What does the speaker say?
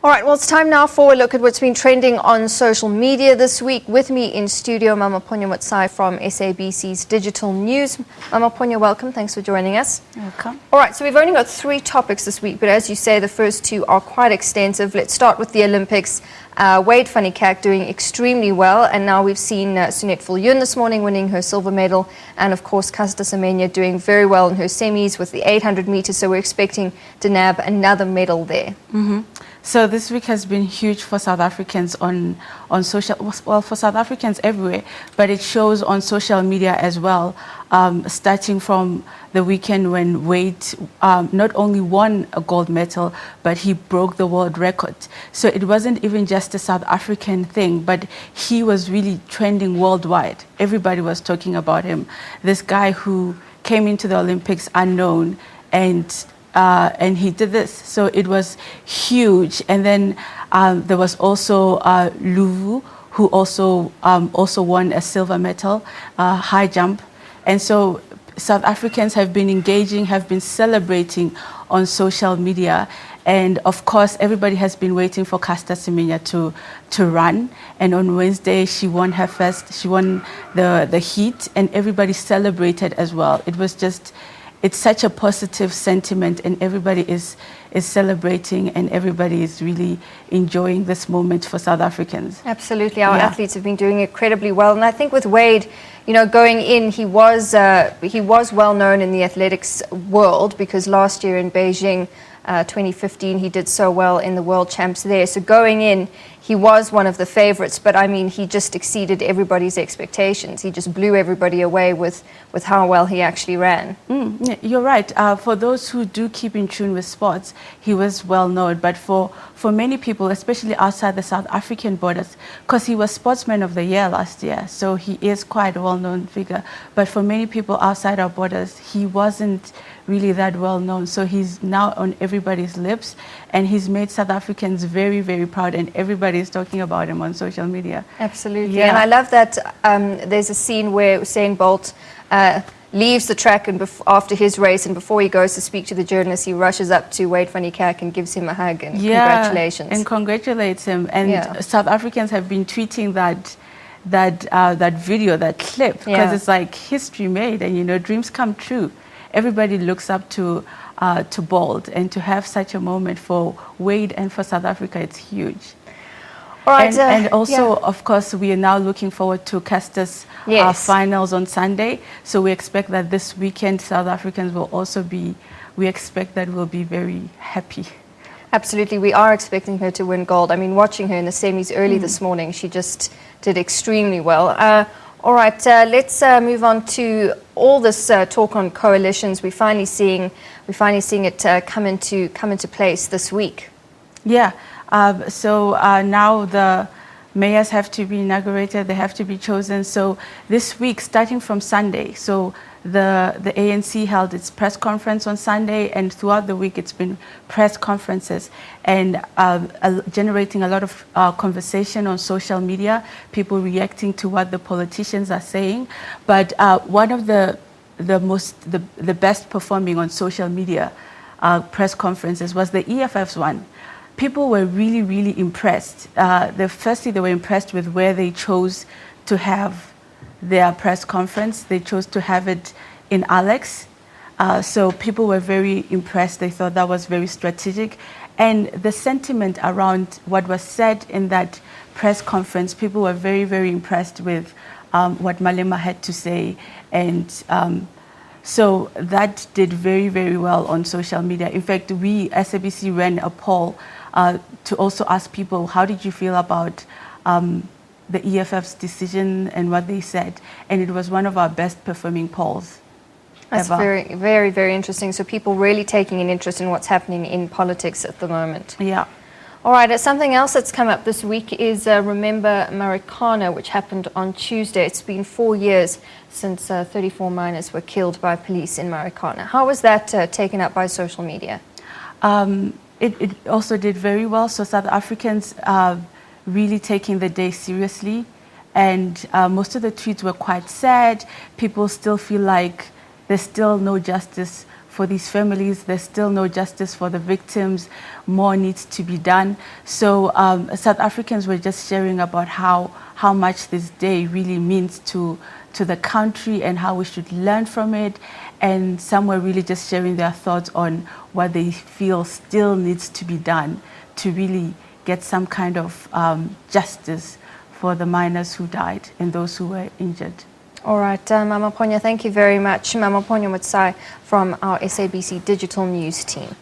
All right, well, it's time now for a look at what's been trending on social media this week. With me in studio, Mamaponya Motsai from SABC's Digital News. Mamaponya, welcome. Thanks for joining us. Welcome. All right, so we've only got 3 topics this week, but as you say, the first 2 are quite extensive. Let's start with the Olympics. Wade van Niekerk doing extremely well, and now we've seen Sunette Viljoen this morning winning her silver medal, and of course Caster Semenya doing very well in her semis with the 800 meters, so we're expecting to nab another medal there. So this week has been huge for South Africans on social, well, for South Africans everywhere, but it shows on social media as well, starting from the weekend when Wade not only won a gold medal, but he broke the world record. So it wasn't even just a South African thing, but he was really trending worldwide. Everybody was talking about him. This guy who came into the Olympics unknown, and he did this, so it was huge. And then there was also Luvu, who also won a silver medal, high jump. And so South Africans have been engaging, have been celebrating on social media. And of course, everybody has been waiting for Caster Semenya to run. And on Wednesday, she won the heat, and everybody celebrated as well. It was just, it's such a positive sentiment, and everybody is celebrating, and everybody is really enjoying this moment for South Africans. Absolutely, our athletes have been doing incredibly well, and I think with Wade, you know, going in, he was well known in the athletics world because last year in Beijing, 2015, he did so well in the World Champs there. So going in, he was one of the favorites, but I mean, he just exceeded everybody's expectations. He just blew everybody away with how well he actually ran. You're right. For those who do keep in tune with sports, he was well known. But for many people, especially outside the South African borders, because he was Sportsman of the Year last year, so he is quite a well-known figure. But for many people outside our borders, he wasn't really that well known. So he's now on everybody's lips, and he's made South Africans very, very proud, and everybody is talking about him on social media. Absolutely. And I love that there's a scene where Usain Bolt leaves the track and after his race, and before he goes to speak to the journalists, he rushes up to Wade van Niekerk and gives him a hug and congratulations. And congratulates him. And South Africans have been tweeting that video, that clip, because it's like history made, and you know, dreams come true. Everybody looks up to Bolt, and to have such a moment for Wade and for South Africa, it's huge. All right, and also, of course, we are now looking forward to Caster's finals on Sunday. So we expect that this weekend South Africans will also be, we expect that we'll be very happy. Absolutely, we are expecting her to win gold. I mean, watching her in the semis early this morning, she just did extremely well. All right, let's move on to all this talk on coalitions. We're finally seeing it come into place this week. Yeah. So now the mayors have to be inaugurated, they have to be chosen. So this week, starting from Sunday, so the ANC held its press conference on Sunday, and throughout the week it's been press conferences and generating a lot of conversation on social media, people reacting to what the politicians are saying. But one of the best performing on social media press conferences was the EFF's one. People were really, really impressed. Firstly, they were impressed with where they chose to have their press conference. They chose to have it in Alex. So people were very impressed. They thought that was very strategic. And the sentiment around what was said in that press conference, people were very, very impressed with what Malema had to say. And so that did very, very well on social media. In fact, we, SABC, ran a poll to also ask people, how did you feel about the EFF's decision and what they said? And it was one of our best performing polls. That's very, very, very interesting. So people really taking an interest in what's happening in politics at the moment. Yeah. All right, something else that's come up this week is Remember Marikana, which happened on Tuesday. It's been 4 years since 34 miners were killed by police in Marikana. How was that taken up by social media? It also did very well. So South Africans are really taking the day seriously. And most of the tweets were quite sad. People still feel like there's still no justice for these families. There's still no justice for the victims. More needs to be done. So South Africans were just sharing about how much this day really means to the country and how we should learn from it. And some were really just sharing their thoughts on what they feel still needs to be done to really get some kind of justice for the miners who died and those who were injured. All right, Mamaponya, thank you very much. Mamaponya Motsai from our SABC Digital News team.